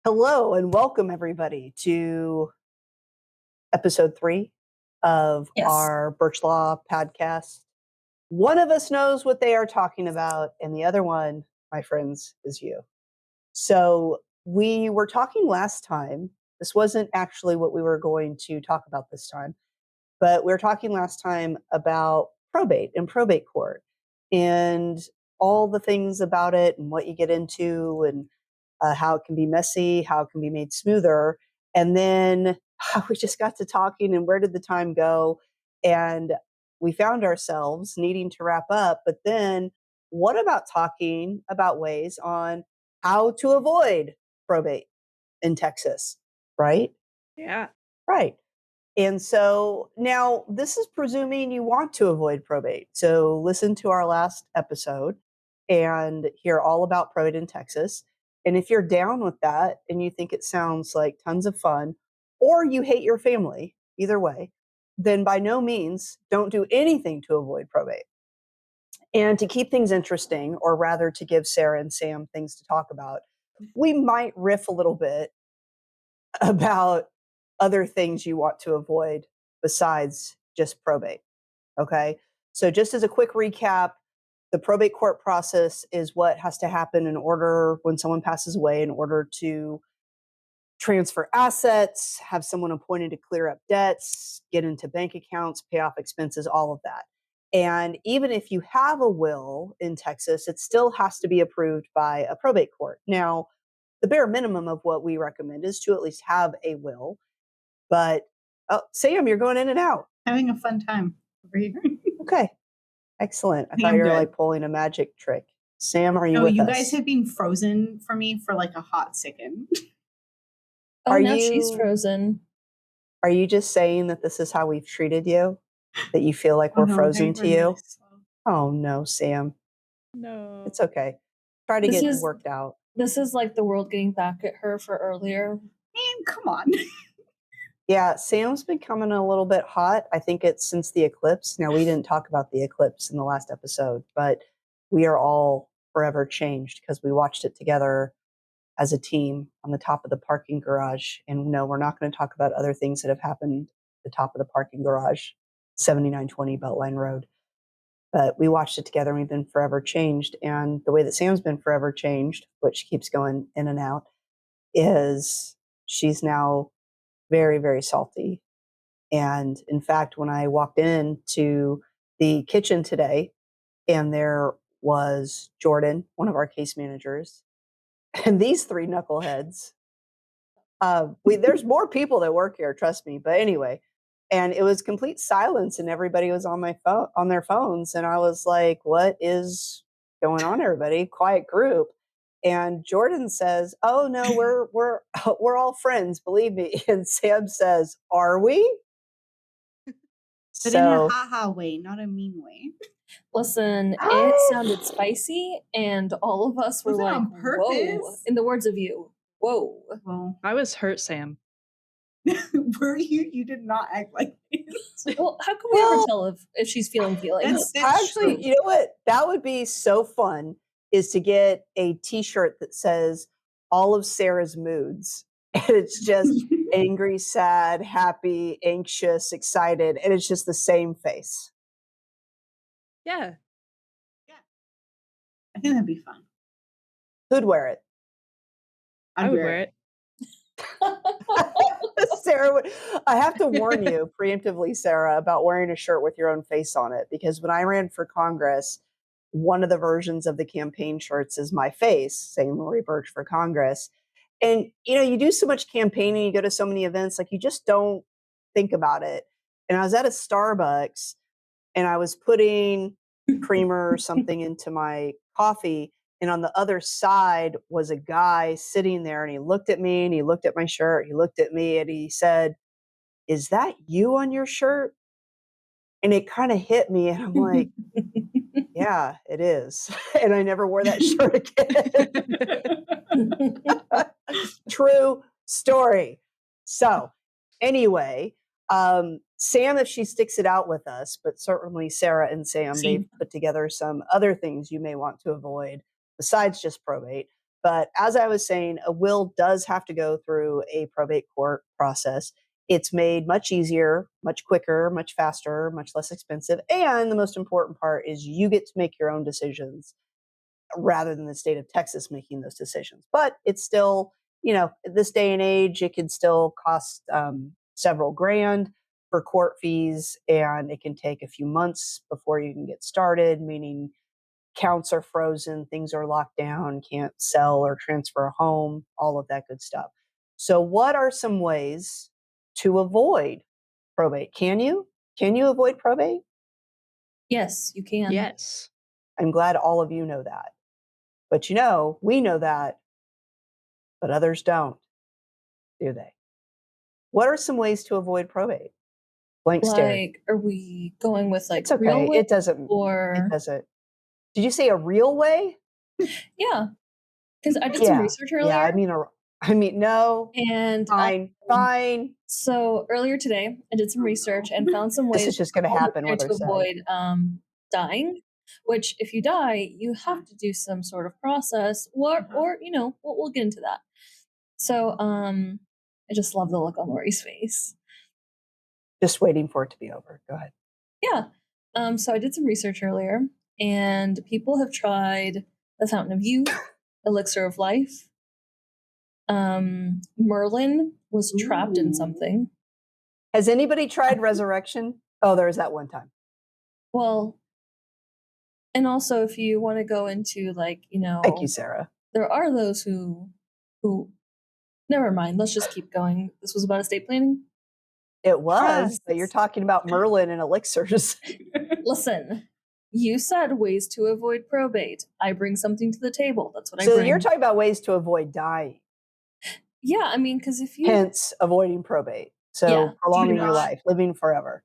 Hello and welcome everybody to episode 3 of our Burch Law podcast. One of us knows what they are talking about, and the other one, my friends, is you. So we were talking last time. This wasn't actually what we were going to talk about this time, but we were talking last time about probate and probate court and all the things about it and what you get into and how it can be messy, how it can be made smoother. And then we just got to talking and where did the time go? And we found ourselves needing to wrap up. But then what about talking about ways on how to avoid probate in Texas, right? Yeah. Right. And so now this is presuming you want to avoid probate. So listen to our last episode and hear all about probate in Texas. And if you're down with that and you think it sounds like tons of fun, or you hate your family, either way, then by no means don't do anything to avoid probate. And to keep things interesting, or rather to give Sara and Sam things to talk about, we might riff a little bit about other things you want to avoid besides just probate. Okay. So just as a quick recap, the probate court process is what has to happen in order when someone passes away in order to transfer assets, have someone appointed to clear up debts, get into bank accounts, pay off expenses, all of that. And even if you have a will in Texas, it still has to be approved by a probate court. Now, the bare minimum of what we recommend is to at least have a will. But Sam, you're going in and out. Having a fun time over here. Okay. Excellent. I thought you were like pulling a magic trick. Sam, are you with us? You guys have been frozen for me for like a hot second. Now she's frozen. Are you just saying that this is how we've treated you? That you feel like we're frozen to you? Oh, no, Sam. No. It's okay. Try to get it worked out. This is like the world getting back at her for earlier. Man, come on. Yeah, Sam's been coming a little bit hot. I think it's since the eclipse. Now, we didn't talk about the eclipse in the last episode, but we are all forever changed because we watched it together as a team on the top of the parking garage. And no, we're not going to talk about other things that have happened at the top of the parking garage, 7920 Beltline Road. But we watched it together and we've been forever changed. And the way that Sam's been forever changed, which keeps going in and out, is she's now very, very salty. And in fact, when I walked into the kitchen today and there was Jordan, one of our case managers, and these 3 knuckleheads, there's more people that work here, trust me. But anyway, and it was complete silence and everybody was on their phones. And I was like, what is going on, everybody? Quiet group. And Jordan says, oh no, we're all friends, believe me. And Sam says, are we? But in a ha-ha way, not a mean way. Listen, it sounded spicy and all of us were like, whoa. In the words of you, whoa. Well, I was hurt, Sam. Were you? You did not act like this. Well, how can we ever tell if she's feeling feelings? That's actually true. You know what? That would be so fun, is to get a t-shirt that says all of Sara's moods. And it's just angry, sad, happy, anxious, excited. And it's just the same face. Yeah. Yeah. I think that'd be fun. Who'd wear it? I would wear it. Sara would. I have to warn you preemptively, Sara, about wearing a shirt with your own face on it, because when I ran for Congress, one of the versions of the campaign shirts is my face saying Lorie Burch for Congress. And, you know, you do so much campaigning, you go to so many events, like you just don't think about it. And I was at a Starbucks and I was putting creamer or something into my coffee. And on the other side was a guy sitting there, and he looked at me and he looked at my shirt. He looked at me and he said, is that you on your shirt? And it kind of hit me. And I'm like, yeah, it is. And I never wore that shirt again. True story. So anyway, Sam, if she sticks it out with us, but certainly Sara and Sam, they've put together some other things you may want to avoid besides just probate. But as I was saying, a will does have to go through a probate court process. It's made much easier, much quicker, much faster, much less expensive. And the most important part is you get to make your own decisions rather than the state of Texas making those decisions. But it's still, this day and age, it can still cost several grand for court fees, and it can take a few months before you can get started, meaning counts are frozen, things are locked down, can't sell or transfer a home, all of that good stuff. So what are some ways to avoid probate? Can you avoid probate? Yes, you can. Yes. I'm glad all of you know that. But we know that, but others don't, do they? What are some ways to avoid probate? Blank stare. Like, are we going with It's okay. real way It doesn't. Did you say a real way? Yeah, because I did some research earlier. Yeah, I mean, no. And fine. So earlier today, I did some research and found some ways. This is just going to happen. What to avoid dying. Which, if you die, you have to do some sort of process, or we'll get into that. So, I just love the look on Lorie's face. Just waiting for it to be over. Go ahead. Yeah. So I did some research earlier, and people have tried the Fountain of Youth, Elixir of Life. Merlin was trapped in something. Has anybody tried Resurrection? Oh, there was that one time. Well, and also if you want to go into Thank you, Sara. There are those who never mind. Let's just keep going. This was about estate planning. It was, but you're talking about Merlin and elixirs. Listen, you said ways to avoid probate. I bring something to the table. That's what I bring. So you're talking about ways to avoid dying. Yeah, I mean, because if you... Hence, avoiding probate. So prolonging your life, living forever.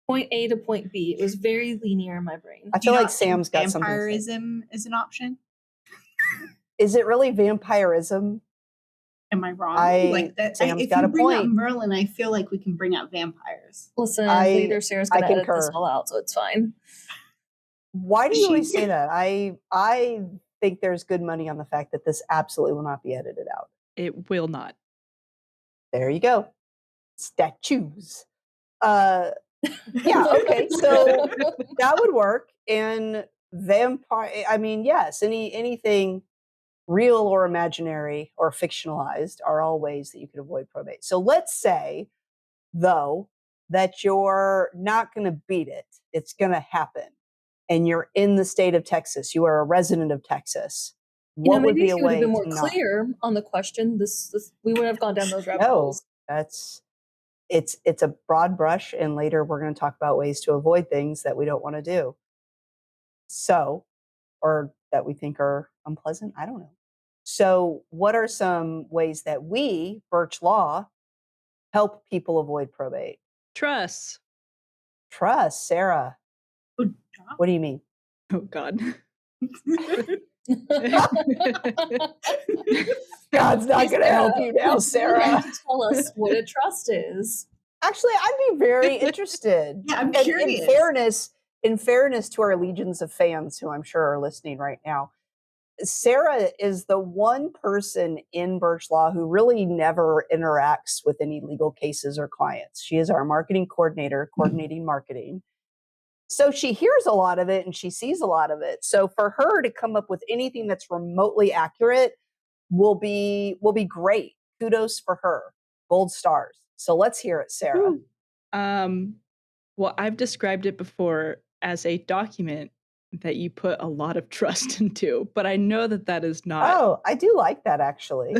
Point A to point B. It was very linear in my brain. I feel like Sam's got something. Vampirism is an option. Is it really vampirism? Am I wrong? Sam's if got you a bring point. up Merlin, I feel like we can bring up vampires. Listen, later Sarah's going to edit this all out, so it's fine. Why do you always say that? I think there's good money on the fact that this absolutely will not be edited out. It will not. There you go. Statues. Yeah, okay. So that would work. And vampire, I mean, yes, anything real or imaginary or fictionalized are all ways that you could avoid probate. So let's say, though, that you're not going to beat it. It's going to happen. And you're in the state of Texas. You are a resident of Texas. What would be a way to would have been more clear on the question? This we would have gone down those rabbit holes. It's a broad brush, and later we're going to talk about ways to avoid things that we don't want to do. So, or that we think are unpleasant. I don't know. So, what are some ways that we, Burch Law, help people avoid probate? Trust, Sara. What do you mean? Oh, God. God's not going to help you now, Sara. Tell us what a trust is. Actually, I'd be very interested. Yeah, I'm curious. In fairness to our legions of fans who I'm sure are listening right now, Sara is the one person in Burch Law who really never interacts with any legal cases or clients. She is our marketing coordinator, coordinating marketing. So she hears a lot of it and she sees a lot of it. So for her to come up with anything that's remotely accurate will be great. Kudos for her. Gold stars. So let's hear it, Sara. Well, I've described it before as a document that you put a lot of trust into, but I know that is not. Oh, I do like that, actually.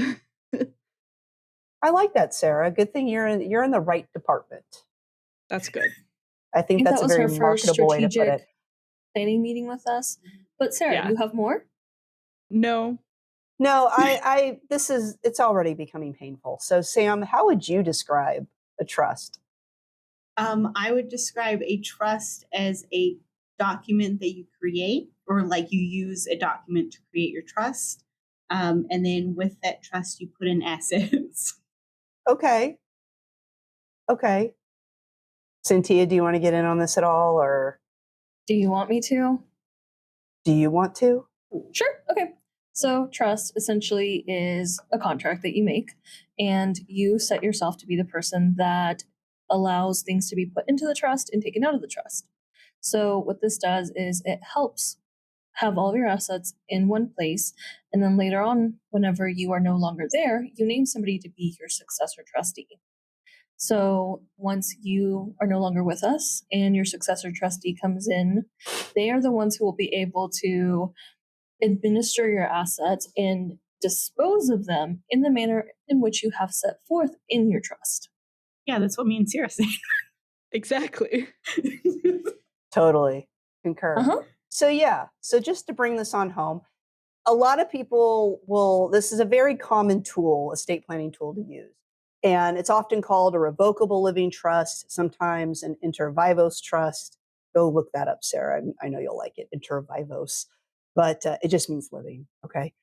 I like that, Sara. Good thing you're in the right department. That's good. I think that's that a was very her first marketable way to put strategic it. Planning meeting with us. But Sara, you have more? No, it's already becoming painful. So Sam, how would you describe a trust? I would describe a trust as a document that you create, or like you use a document to create your trust. And then with that trust, you put in assets. Okay. Cyntia, do you want to get in on this at all, or do you want me to? Do you want to? Sure. Okay. So, trust essentially is a contract that you make, and you set yourself to be the person that allows things to be put into the trust and taken out of the trust. So, what this does is it helps have all of your assets in one place. And then later on, whenever you are no longer there, you name somebody to be your successor trustee. So once you are no longer with us and your successor trustee comes in, they are the ones who will be able to administer your assets and dispose of them in the manner in which you have set forth in your trust. Yeah, that's what me and Sara say. Exactly. Totally concur. Uh-huh. So just to bring this on home, a lot of people this is a very common tool, estate planning tool to use. And it's often called a revocable living trust, sometimes an inter vivos trust. Go look that up, Sarah. I know you'll like it, inter vivos, but it just means living. Okay.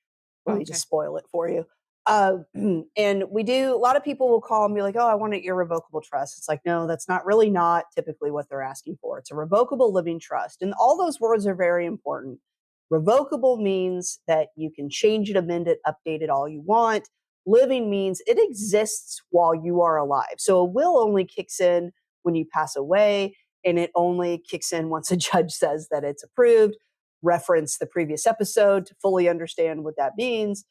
Let me just spoil it for you. And a lot of people will call and be like, oh, I want an irrevocable trust. It's like, no, that's not typically what they're asking for. It's a revocable living trust. And all those words are very important. Revocable means that you can change it, amend it, update it all you want. Living means it exists while you are alive. So a will only kicks in when you pass away, and it only kicks in once a judge says that it's approved. Reference the previous episode to fully understand what that means.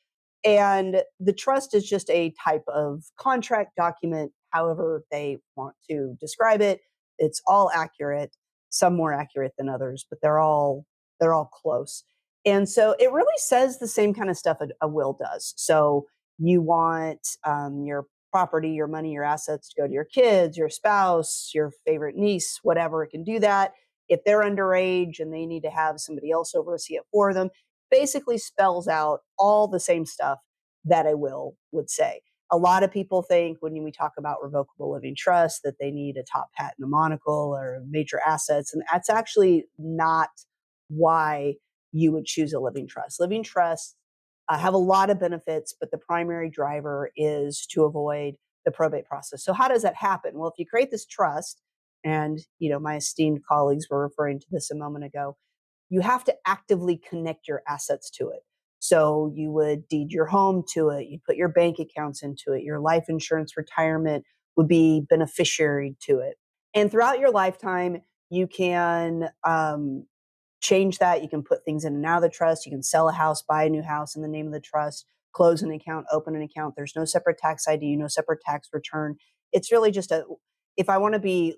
And the trust is just a type of contract document, however they want to describe it. It's all accurate, some more accurate than others, but they're all close. And so it really says the same kind of stuff a will does. So you want your property, your money, your assets to go to your kids, your spouse, your favorite niece, whatever. It can do that. If they're underage and they need to have somebody else oversee it for them, basically spells out all the same stuff that a will would say. A lot of people think when we talk about revocable living trust that they need a top hat and a monocle or major assets. And that's actually not why you would choose a living trust. Living trusts have a lot of benefits, but the primary driver is to avoid the probate process. So how does that happen? Well, if you create this trust, and my esteemed colleagues were referring to this a moment ago, you have to actively connect your assets to it. So you would deed your home to it, you'd put your bank accounts into it, your life insurance retirement would be beneficiary to it. And throughout your lifetime, you can change that. You can put things in and out of the trust. You can sell a house, buy a new house in the name of the trust, close an account, open an account. There's no separate tax ID, no separate tax return. It's really just if I want to be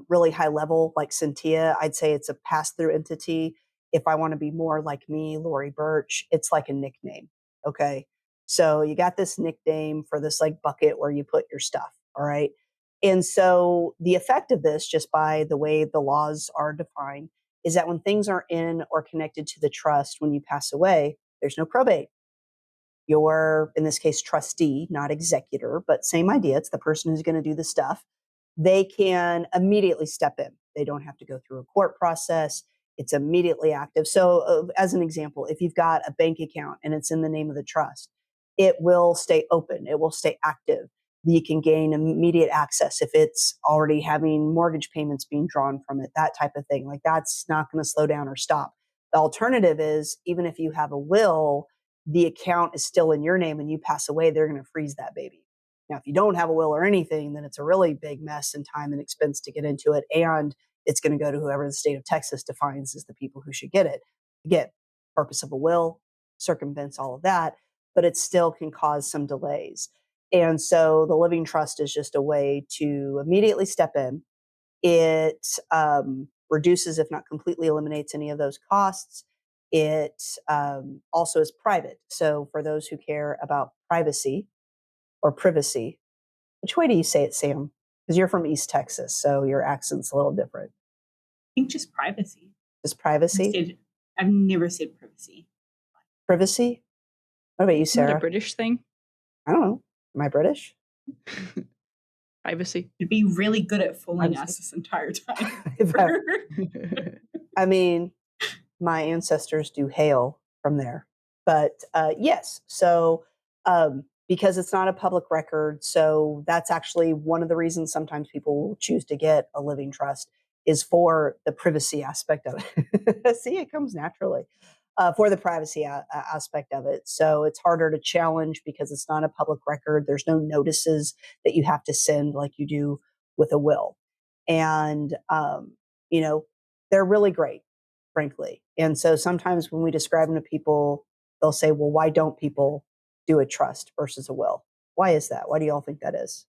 really high level, like Cyntia, I'd say it's a pass through entity. If I want to be more like me, Lorie Burch, it's like a nickname. Okay. So you got this nickname for this like bucket where you put your stuff. All right. And so the effect of this, just by the way the laws are defined, is that when things are in or connected to the trust, when you pass away, there's no probate. You're, in this case, trustee, not executor, but same idea. It's the person who's going to do the stuff. They can immediately step in. They don't have to go through a court process. It's immediately active. So, as an example, if you've got a bank account and it's in the name of the trust, it will stay open. It will stay active. You can gain immediate access if it's already having mortgage payments being drawn from it, that type of thing. Like that's not going to slow down or stop. The alternative is even if you have a will, the account is still in your name and you pass away, they're going to freeze that baby. Now, if you don't have a will or anything, then it's a really big mess and time and expense to get into it. And it's going to go to whoever the state of Texas defines as the people who should get it. Again, purpose of a will circumvents all of that, but it still can cause some delays. And so the living trust is just a way to immediately step in. It reduces, if not completely eliminates, any of those costs. It also is private. So for those who care about privacy or privacy, which way do you say it, Sam? Because you're from East Texas, so your accent's a little different. I think just privacy. Just privacy? I've never said privacy. Privacy? What about you, Isn't that Sarah? a British thing? I don't know. Am I British? Privacy. You'd be really good at fooling us this entire time. I mean, my ancestors do hail from there. But yes, so because it's not a public record, so that's actually one of the reasons sometimes people will choose to get a living trust is for the privacy aspect of it. See, it comes naturally. for the privacy aspect of it. So it's harder to challenge because it's not a public record. There's no notices that you have to send like you do with a will. And, you know, they're really great, frankly. And so sometimes when we describe them to people, they'll say, well, why don't people do a trust versus a will? Why is that? Why do y'all think that is?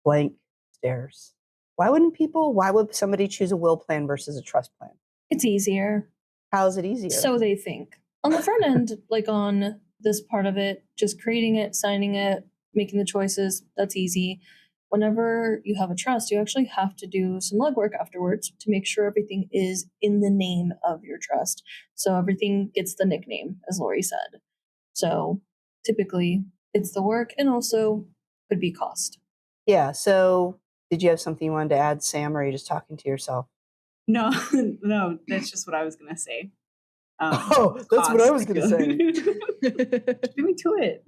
Blank stares. Why would somebody choose a will plan versus a trust plan? It's easier. How is it easier? So they think. On the front end, like on this part of it, just creating it, signing it, making the choices, that's easy. Whenever you have a trust, you actually have to do some legwork afterwards to make sure everything is in the name of your trust. So everything gets the nickname, as Lorie said. So typically it's the work and also could be cost. Yeah. So did you have something you wanted to add, Sam, or are you just talking to yourself? No, no, that's just what I was gonna say. That's what I was gonna say. Give me to it.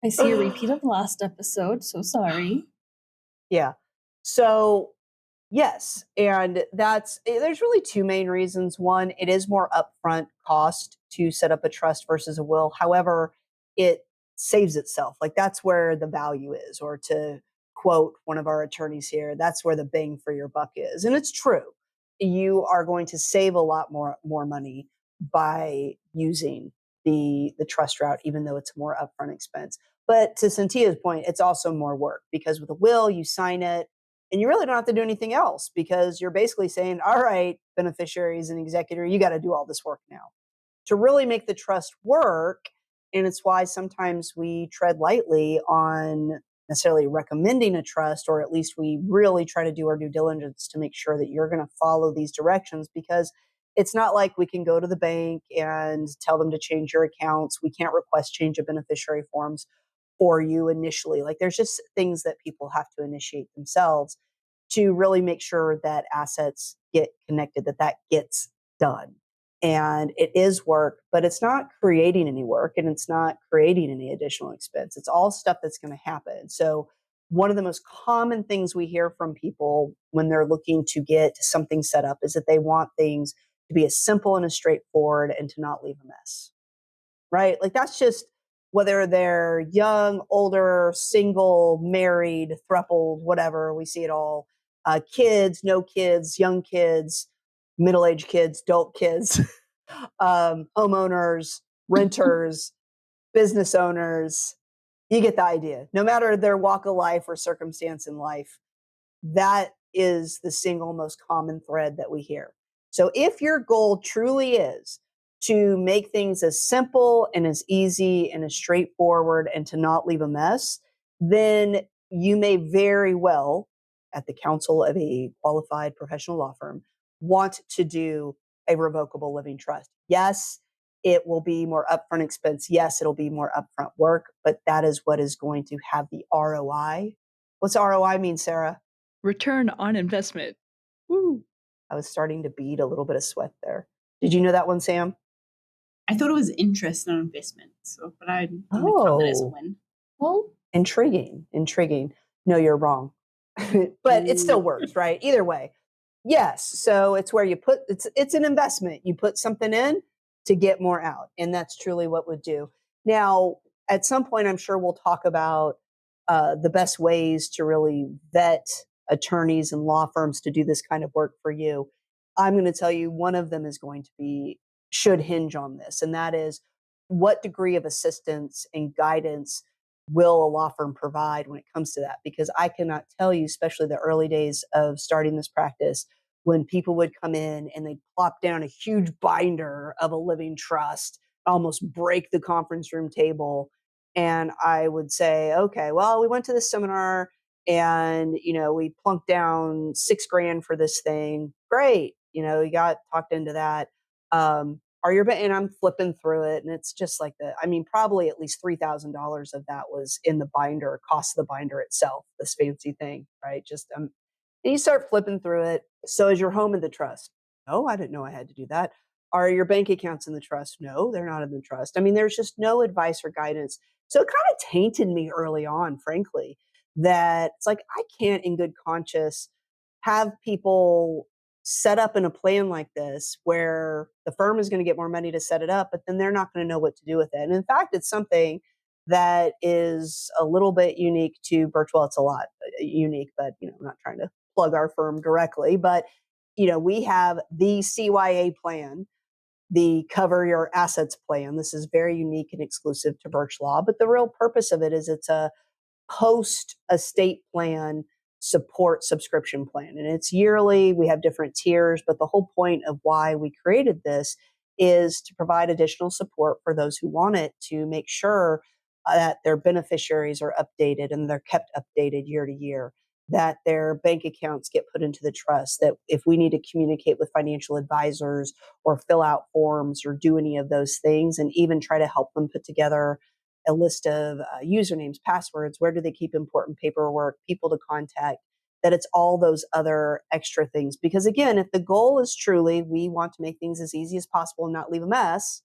I see a repeat of last episode, so sorry. Yeah. So yes, and there's really two main reasons. One, it is more upfront cost to set up a trust versus a will. However, it saves itself. Like that's where the value is, or to quote one of our attorneys here, that's where the bang for your buck is. And it's true. You are going to save a lot more money by using the trust route, even though it's a more upfront expense. But to Cynthia's point, it's also more work because with a will, you sign it and you really don't have to do anything else because you're basically saying, all right, beneficiaries and executor, you got to do all this work now to really make the trust work. And it's why sometimes we tread lightly on necessarily recommending a trust, or at least we really try to do our due diligence to make sure that you're going to follow these directions, because it's not like we can go to the bank and tell them to change your accounts. We can't request change of beneficiary forms for you initially. Like there's just things that people have to initiate themselves to really make sure that assets get connected, that gets done. And it is work, but it's not creating any work and it's not creating any additional expense. It's all stuff that's going to happen. So one of the most common things we hear from people when they're looking to get something set up is that they want things to be as simple and as straightforward and to not leave a mess, right? Like that's just whether they're young, older, single, married, throupled, whatever, we see it all. Kids, no kids, young kids, middle-aged kids, adult kids, homeowners, renters, business owners. You get the idea. No matter their walk of life or circumstance in life, that is the single most common thread that we hear. So if your goal truly is to make things as simple and as easy and as straightforward and to not leave a mess, then you may very well, at the counsel of a qualified professional law firm, want to do a revocable living trust. Yes, it will be more upfront expense. Yes, it'll be more upfront work, but that is what is going to have the ROI. What's ROI mean, Sara? Return on investment. Woo. I was starting to bead a little bit of sweat there. Did you know that one, Sam? I thought it was interest, not investment. So, but I'm going to count that as a win. Well, intriguing. No, you're wrong. But it still works, right? Either way. Yes. So it's where you put, it's an investment. You put something in to get more out. And that's truly what would do. Now, at some point, I'm sure we'll talk about the best ways to really vet attorneys and law firms to do this kind of work for you. I'm going to tell you one of them is going to be, should hinge on this. And that is, what degree of assistance and guidance will a law firm provide when it comes to that? Because I cannot tell you, especially the early days of starting this practice, when people would come in and they'd plop down a huge binder of a living trust, almost break the conference room table. And I would say, okay, well, we went to this seminar and, we plunked down $6,000 for this thing. Great. You got talked into that. And I'm flipping through it, and it's just like probably at least $3,000 of that was in the binder, cost of the binder itself, this fancy thing, right? And you start flipping through it. So is your home in the trust? No, I didn't know I had to do that. Are your bank accounts in the trust? No, they're not in the trust. There's just no advice or guidance. So it kind of tainted me early on, frankly, that it's like, I can't in good conscience have people set up in a plan like this where the firm is going to get more money to set it up, but then they're not going to know what to do with it. And in fact, it's something that is a little bit unique to Burch Law. It's a lot unique, but I'm not trying to plug our firm directly, but we have the CYA plan, the cover your assets plan. This is very unique and exclusive to Burch Law, but the real purpose of it is it's a post estate plan support subscription plan. And it's yearly. We have different tiers, but the whole point of why we created this is to provide additional support for those who want it, to make sure that their beneficiaries are updated and they're kept updated year to year, that their bank accounts get put into the trust, that if we need to communicate with financial advisors or fill out forms or do any of those things, and even try to help them put together a list of usernames, passwords, where do they keep important paperwork, people to contact, that it's all those other extra things. Because again, if the goal is truly we want to make things as easy as possible and not leave a mess,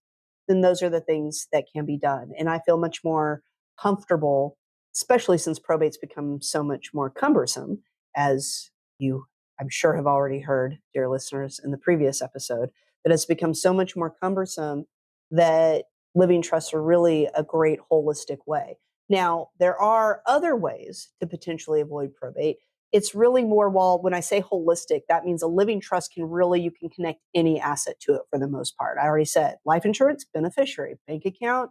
then those are the things that can be done. And I feel much more comfortable, especially since probate's become so much more cumbersome, as you, I'm sure, have already heard, dear listeners, in the previous episode, that it's become so much more cumbersome that living trusts are really a great holistic way. Now, there are other ways to potentially avoid probate. It's really more, well, when I say holistic, that means a living trust you can connect any asset to it for the most part. I already said life insurance, beneficiary, bank account,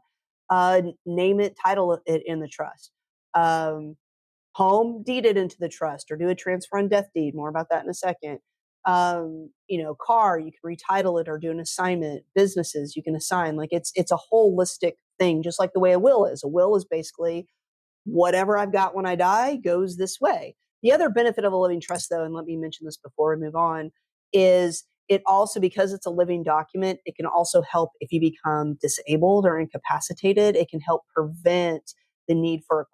name it, title it in the trust. Home, deed it into the trust or do a transfer on death deed. More about that in a second. Car, you can retitle it or do an assignment. Businesses, you can assign. Like it's a holistic thing, just like the way a will is. A will is basically whatever I've got when I die goes this way. The other benefit of a living trust, though, and let me mention this before we move on, is it also, because it's a living document, it can also help if you become disabled or incapacitated. It can help prevent the need for a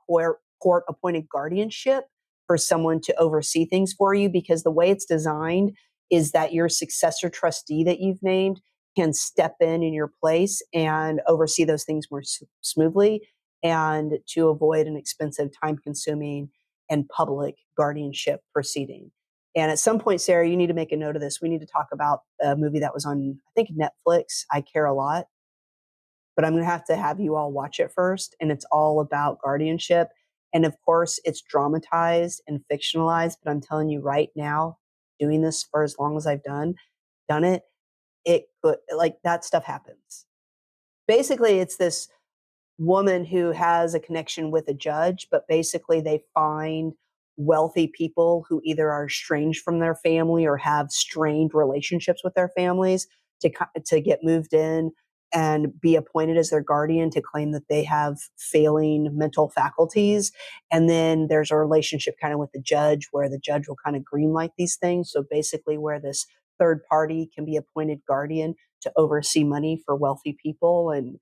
court-appointed guardianship for someone to oversee things for you, because the way it's designed is that your successor trustee that you've named can step in your place and oversee those things more smoothly, and to avoid an expensive, time-consuming, and public guardianship proceeding. And at some point, Sarah, you need to make a note of this. We need to talk about a movie that was on, I think, Netflix, I Care a Lot. But I'm going to have you all watch it first. And it's all about guardianship. And of course, it's dramatized and fictionalized. But I'm telling you right now, doing this for as long as I've done it, like that stuff happens. Basically, it's this woman who has a connection with a judge, but basically they find wealthy people who either are estranged from their family or have strained relationships with their families to get moved in and be appointed as their guardian, to claim that they have failing mental faculties. And then there's a relationship kind of with the judge where the judge will kind of greenlight these things. So basically where this third party can be appointed guardian to oversee money for wealthy people. And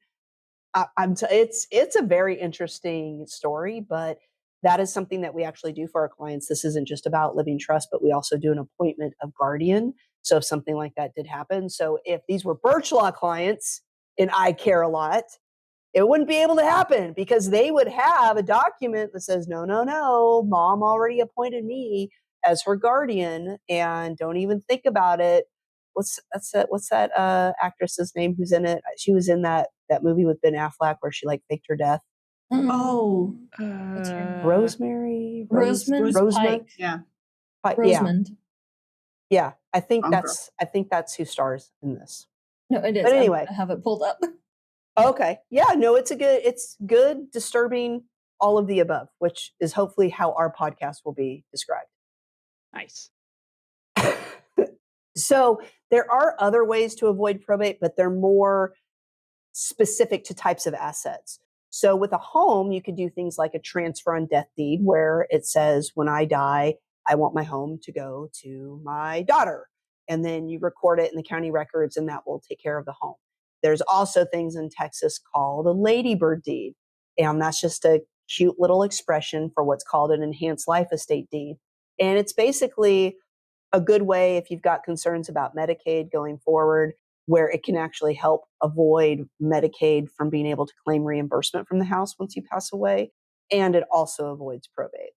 it's a very interesting story, but that is something that we actually do for our clients. This isn't just about living trust, but we also do an appointment of guardian. So if something like that did happen, so if these were Burch Law clients and I Care a Lot, it wouldn't be able to happen, because they would have a document that says, no, mom already appointed me as her guardian, and don't even think about it. What's that actress's name who's in it? She was in that movie with Ben Affleck where she like faked her death. Oh, Rosemary? Rosamund Pike. yeah. Rosamund. Yeah. I think Wrong that's who stars in this. No, it is. But anyway. I have it pulled up. Okay. Yeah, no, it's good, disturbing, all of the above, which is hopefully how our podcast will be described. Nice. So there are other ways to avoid probate, but they're more specific to types of assets. So with a home, you could do things like a transfer on death deed, where it says, when I die, I want my home to go to my daughter. And then you record it in the county records, and that will take care of the home. There's also things in Texas called a ladybird deed. And that's just a cute little expression for what's called an enhanced life estate deed. And it's basically a good way if you've got concerns about Medicaid going forward, where it can actually help avoid Medicaid from being able to claim reimbursement from the house once you pass away. And it also avoids probate.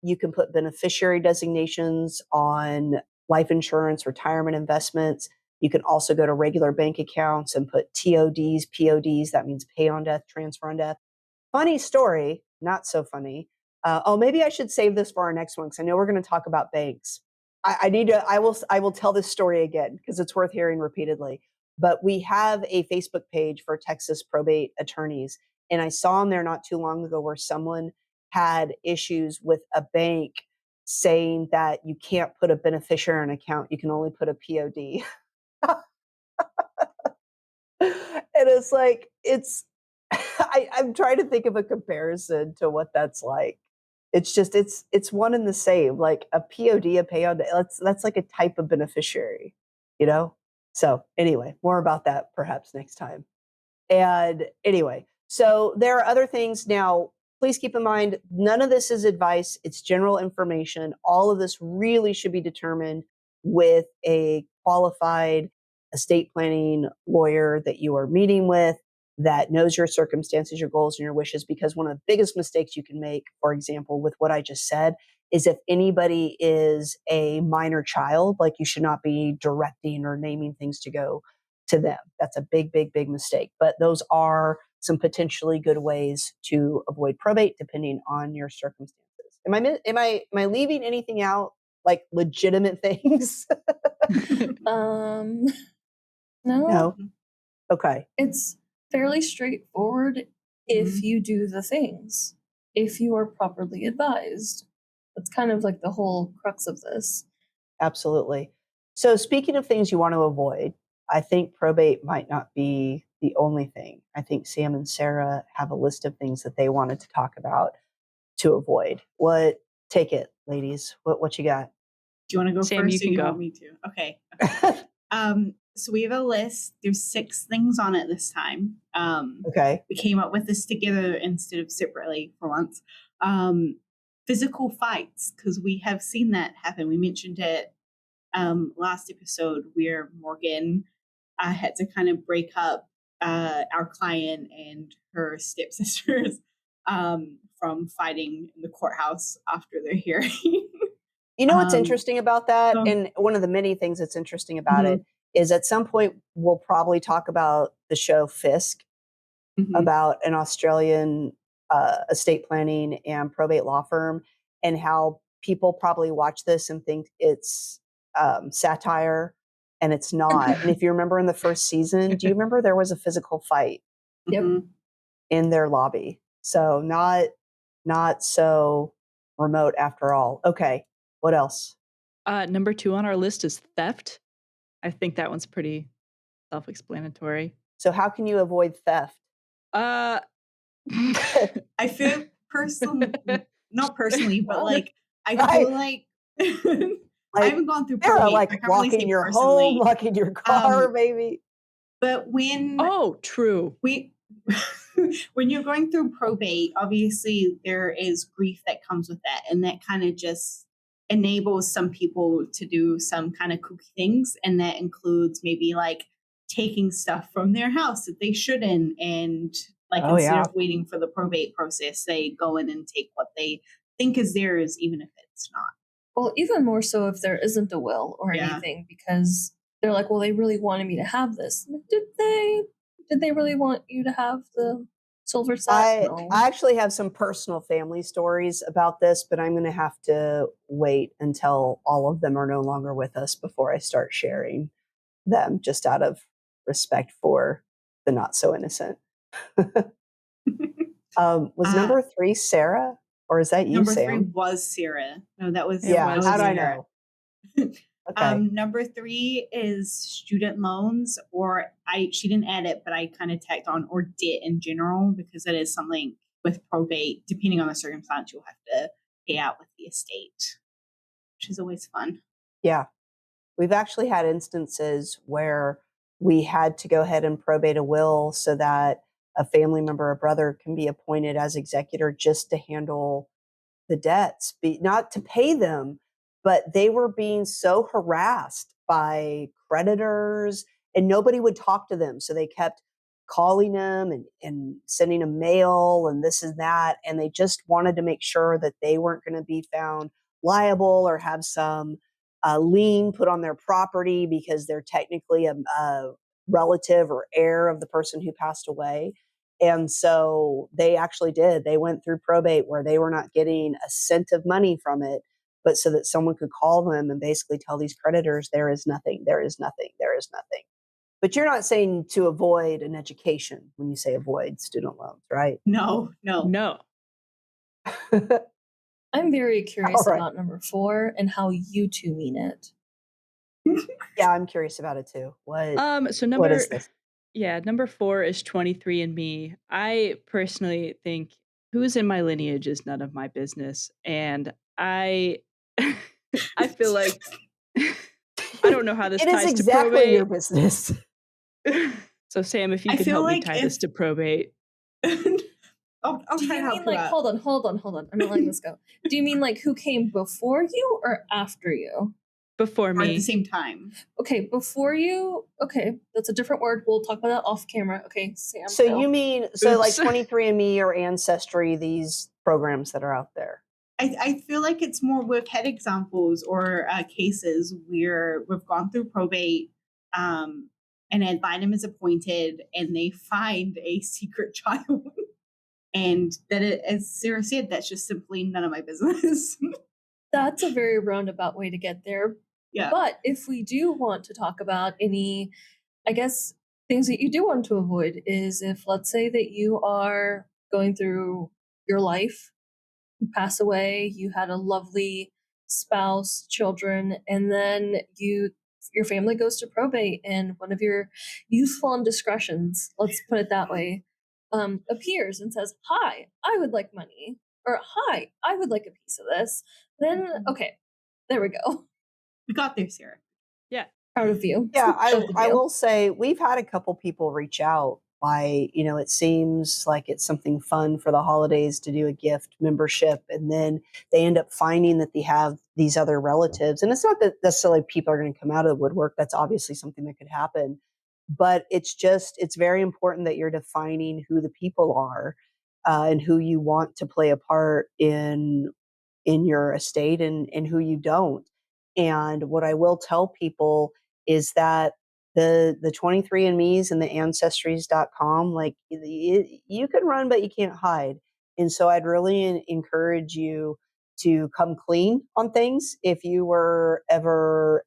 You can put beneficiary designations on life insurance, retirement investments. You can also go to regular bank accounts and put TODs, PODs. That means pay on death, transfer on death. Funny story, not so funny. Maybe I should save this for our next one because I know we're going to talk about banks. I need to. I will tell this story again because it's worth hearing repeatedly. But we have a Facebook page for Texas probate attorneys, and I saw on there not too long ago where someone had issues with a bank saying that you can't put a beneficiary on an account; you can only put a POD. And it's like I'm trying to think of a comparison to what that's like. It's just it's one and the same. Like a POD, a payout, that's like a type of beneficiary, you know? So anyway, more about that perhaps next time. And anyway, so there are other things now. Please keep in mind, none of this is advice. It's general information. All of this really should be determined with a qualified estate planning lawyer that you are meeting with that knows your circumstances, your goals, and your wishes. Because one of the biggest mistakes you can make, for example, with what I just said, is if anybody is a minor child, like you should not be directing or naming things to go to them. That's a big, big, big mistake. But those are some potentially good ways to avoid probate depending on your circumstances. Am I leaving anything out? Like legitimate things? No, No. Okay. it's fairly straightforward if you do the things, if you are properly advised. That's kind of like the whole crux of this. Absolutely. So speaking of things you want to avoid, I think probate might not be the only thing. I think Sam and Sara have a list of things that they wanted to talk about to avoid. Take it, ladies. What you got? Do you want to go Sam, first you or can do you go. want me to? Okay. So we have a list. There's 6 things on it this time. Okay. We came up with this together instead of separately for once. Physical fights, because we have seen that happen. We mentioned it last episode where Morgan had to kind of break up our client and her stepsisters from fighting in the courthouse after their hearing. You know what's interesting about that? so- And one of the many things that's interesting about it is at some point we'll probably talk about the show Fisk, about an Australian estate planning and probate law firm, and how people probably watch this and think it's satire, and it's not. And if you remember in the first season, do you remember there was a physical fight in their lobby? So not so remote after all. Okay, what else? Number 2 on our list is theft. I think that one's pretty self-explanatory. So how can you avoid theft? Uh, I feel not personally, but like I Right. feel like I haven't gone through Sarah, probate. like I can't really say locking your personally. home, locking your car, maybe. But when oh, true. when you're going through probate, obviously there is grief that comes with that, and that kind of just enables some people to do some kind of kooky things, and that includes maybe like taking stuff from their house that they shouldn't, and like instead of waiting for the probate process, they go in and take what they think is theirs, even if it's not. Well, even more so if there isn't a will or anything, because they're like, well, they really wanted me to have this. Like, did they really want you to have the silver set? No. I actually have some personal family stories about this, but I'm going to have to wait until all of them are no longer with us before I start sharing them, just out of respect for the not so innocent. Was number 3 Sara, or is that you, number Sam? 3 was Sara. No, that was Yeah. was How do I Sara. know? Okay. Number 3 is student loans, or she didn't add it, but I kind of tagged on, or debt in general, because it is something with probate, depending on the circumstance, you'll have to pay out with the estate, which is always fun. Yeah. We've actually had instances where we had to go ahead and probate a will so that a family member or brother can be appointed as executor just to handle the debts, not to pay them, but they were being so harassed by creditors and nobody would talk to them. So they kept calling them and sending them mail and this and that. And they just wanted to make sure that they weren't going to be found liable or have some lien put on their property because they're technically a relative or heir of the person who passed away. And so they actually did. They went through probate where they were not getting a cent of money from it, but so that someone could call them and basically tell these creditors, there is nothing, there is nothing, there is nothing. But you're not saying to avoid an education when you say avoid student loans, right? No. No. I'm very curious All right. about number 4 and how you two mean it. Yeah, I'm curious about it too. What So what is this? number 4 is 23andMe. I personally think who's in my lineage is none of my business, and I I feel like I don't know how this It is ties to exactly probate. your business. So Sam, if you I could feel help me like tie this to probate. I'll Do try you to help mean you like out. hold on. I'm not letting this go. Do you mean like who came before you or after you? Before Or at the me. same time. Okay, before you. Okay, that's a different word. We'll talk about that off camera. Okay, Sam. So go. you mean like Oops. 23andMe or Ancestry, these programs that are out there? I feel like it's more, we've had examples or cases where we've gone through probate, an ad litem is appointed and they find a secret child. And that, as Sarah said, that's just simply none of my business. That's a very roundabout way to get there. Yeah. But if we do want to talk about any, I guess, things that you do want to avoid is if, let's say, that you are going through your life, you pass away, you had a lovely spouse, children, and then your family goes to probate, and one of your youthful indiscretions, let's put it that way, appears and says, "Hi, I would like money," or "Hi, I would like a piece of this." Then, okay, there we go. We got there, Sarah. Yeah. Proud of you. Yeah, Proud of I you. will say we've had a couple people reach out by, it seems like it's something fun for the holidays to do a gift membership. And then they end up finding that they have these other relatives. And it's not that necessarily people are going to come out of the woodwork. That's obviously something that could happen. But it's very important that you're defining who the people are and who you want to play a part in your estate and who you don't. And what I will tell people is that the 23andMe's and the ancestries.com, like you can run, but you can't hide. And so I'd really encourage you to come clean on things. If you were ever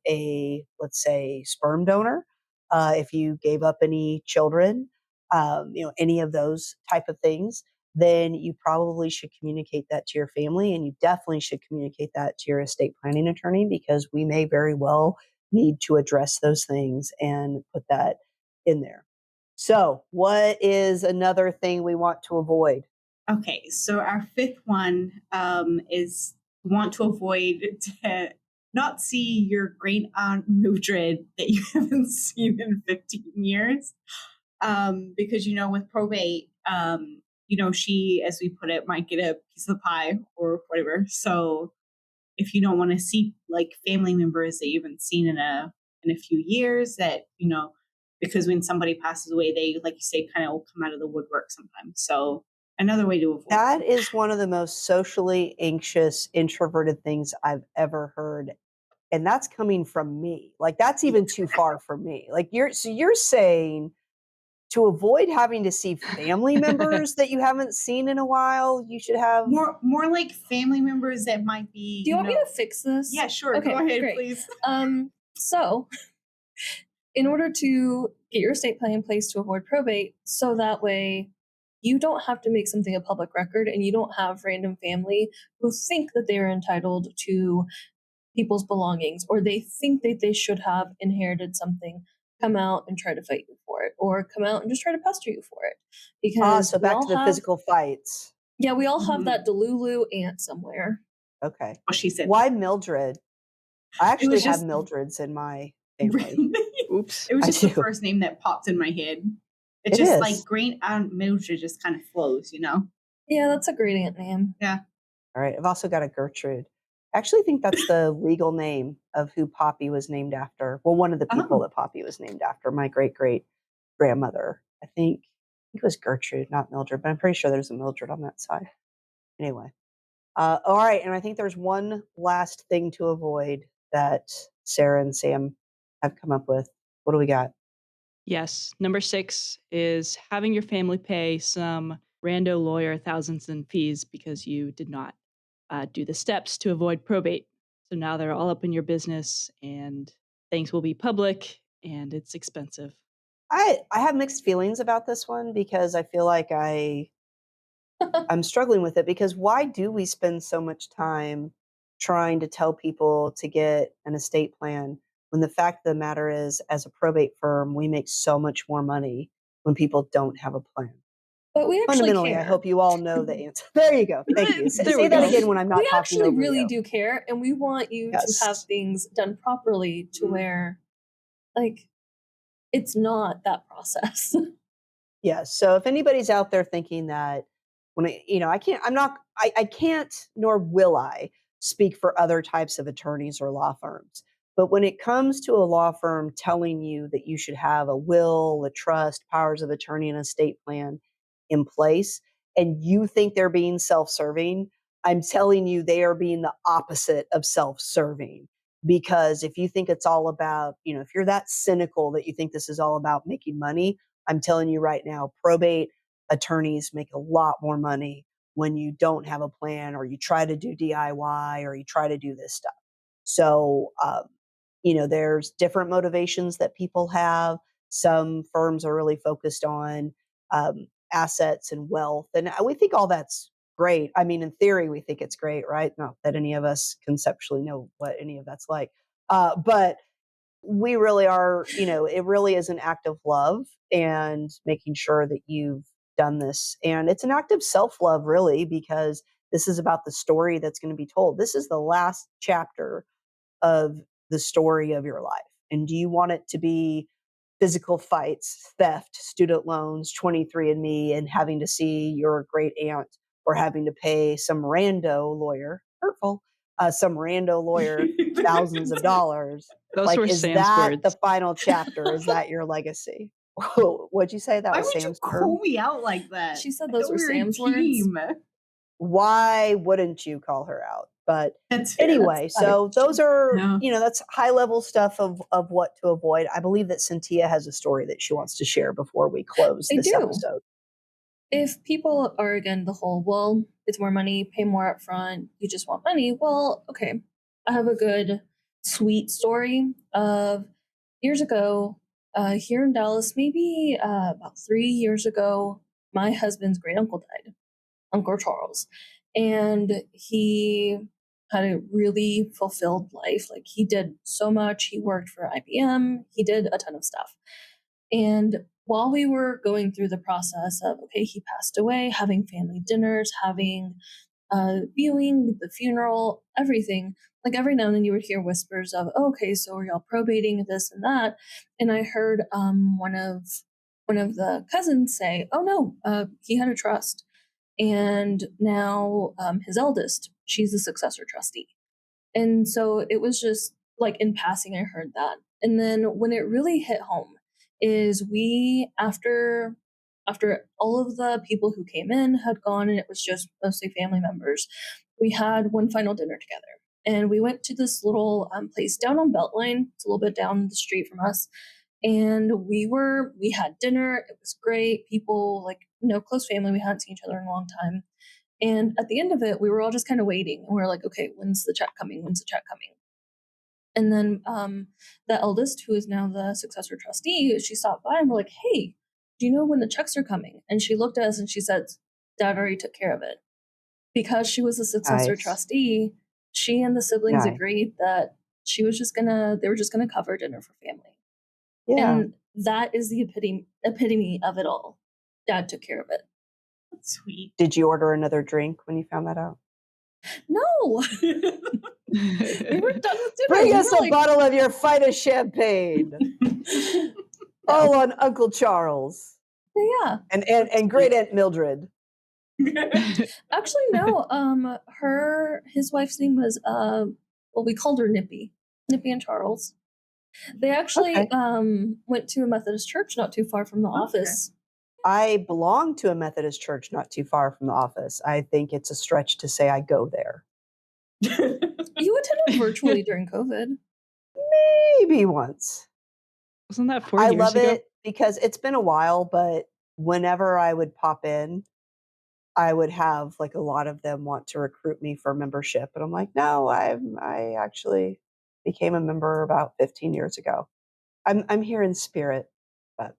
let's say, sperm donor, if you gave up any children, any of those type of things, then you probably should communicate that to your family, and you definitely should communicate that to your estate planning attorney, because we may very well need to address those things and put that in there. So, what is another thing we want to avoid? Okay, so our fifth one is want to avoid to not see your great aunt Mildred that you haven't seen in 15 years. Because, with probate, she, as we put it, might get a piece of the pie or whatever. So if you don't want to see like family members that you haven't seen in a few years, that, because when somebody passes away, they, like you say, kind of will come out of the woodwork sometimes. So another way to avoid That is one of the most socially anxious, introverted things I've ever heard. And that's coming from me. Like, that's even too far for me. Like, you're saying to avoid having to see family members that you haven't seen in a while, you should have more like family members that might be. Do you want me to fix this? Yeah, sure. Okay, Go ahead, great. please. So, in order to get your estate plan in place to avoid probate, so that way you don't have to make something a public record and you don't have random family who think that they are entitled to people's belongings, or they think that they should have inherited something, come out and try to fight you for it, or come out and just try to pester you for it. Because so we back all to the have, physical fights. yeah, we all have Mhm. that Delulu aunt somewhere. Okay. Well, she said, Why Mildred? I actually have just- Mildreds in my family. Oops. It was I just the do. first name that popped in my head. It It's just is. like great aunt Mildred just kind of flows, Yeah, that's a great aunt name. Yeah. All right. I've also got a Gertrude. I actually think that's the legal name of who Poppy was named after. Well, one of the people that Poppy was named after, my great great grandmother. I think it was Gertrude, not Mildred, but I'm pretty sure there's a Mildred on that side. Anyway. All right. And I think there's one last thing to avoid. that Sarah and Sam have come up with. What do we got? Yes. Number 6 is having your family pay some rando lawyer thousands in fees because you did not do the steps to avoid probate. So now they're all up in your business and things will be public and it's expensive. I have mixed feelings about this one because I feel like I'm struggling with it because why do we spend so much time trying to tell people to get an estate plan when the fact of the matter is, as a probate firm, we make so much more money when people don't have a plan? But we actually Fundamentally, I care. hope you all know the answer. There you go. Thank you. There Say we that go. again when I'm not We talking actually over really you. do care, and we want you to have Yes. things done properly to where, like, it's not that process. Yes. So if anybody's out there thinking that I can't nor will I speak for other types of attorneys or law firms. But when it comes to a law firm telling you that you should have a will, a trust, powers of attorney, and estate plan in place, and you think they're being self-serving, I'm telling you they are being the opposite of self-serving. Because if you think it's all about, if you're that cynical that you think this is all about making money, I'm telling you right now, probate attorneys make a lot more money when you don't have a plan or you try to do DIY or you try to do this stuff. So, there's different motivations that people have. Some firms are really focused on assets and wealth. And we think all that's great. I mean, in theory, we think it's great, right? Not that any of us conceptually know what any of that's like. But we really are, it really is an act of love and making sure that you've done this. And it's an act of self love, really, because this is about the story that's going to be told. This is the last chapter of the story of your life. And do you want it to be physical fights, theft, student loans, 23andMe, and having to see your great aunt or having to pay some rando lawyer, hurtful, some rando lawyer thousands of dollars? Those Like, were is Sam's that the words. final chapter? Is that your legacy? What'd you say? That Why was would you Sam's call word? me out like that? She said I those thought were we were a Sam's words. team. Why wouldn't you call her out? But That's fair. anyway, That's funny. so those are, Yeah. that's high level stuff of what to avoid. I believe that Cyntia has a story that she wants to share before we close I this do. episode. If people are, again, the whole, well, it's more money, pay more up front, you just want money, well, okay. I have a good, sweet story of years ago, here in Dallas, maybe about 3 years ago, my husband's great uncle died, Uncle Charles. And he had a really fulfilled life. Like, he did so much. He worked for IBM, he did a ton of stuff. And while we were going through the process of, okay, he passed away, having family dinners, having viewing, the funeral, everything, like every now and then you would hear whispers of, oh, okay, so are y'all probating this and that? And I heard one of the cousins say, oh no, he had a trust. And now his eldest, she's the successor trustee. And so it was just like in passing, I heard that. And then when it really hit home is we, after all of the people who came in had gone and it was just mostly family members, we had one final dinner together. And we went to this little place down on Beltline. It's a little bit down the street from us. And we had dinner. It was great. People, like, close family. We hadn't seen each other in a long time. And at the end of it, we were all just kind of waiting. And we were like, okay, when's the check coming? When's the check coming? And then the eldest, who is now the successor trustee, she stopped by and we're like, hey, do you know when the checks are coming? And she looked at us and she said, Dad already took care of it. Because she was a successor Nice. trustee, she and the siblings Nice. agreed that they were just gonna cover dinner for family. Yeah. And that is the epitome of it all. Dad took care of it. That's sweet. Did you order another drink when you found that out? No. We were done with dinner. Bring We us were a like, bottle of your finest champagne. All on Uncle Charles yeah. and great Aunt Mildred. Actually, no. His wife's name was well, we called her Nippy and Charles. They actually Okay. went to a Methodist church not too far from the office. I belong to a Methodist church not too far from the office. I think it's a stretch to say I go there. You attended virtually during COVID. Maybe once. Wasn't that 4 I years love ago? it because it's been a while, but whenever I would pop in, I would have like a lot of them want to recruit me for membership, and I'm like, no, I actually became a member about 15 years ago. I'm here in spirit, but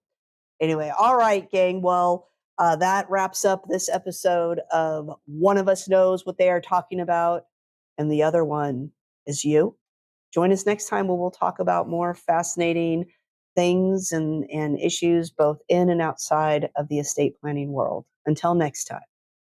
anyway, all right, gang. Well, that wraps up this episode of One of Us Knows What They Are Talking About, and the other one is you. Join us next time when we'll talk about more fascinating things and issues both in and outside of the estate planning world. Until next time.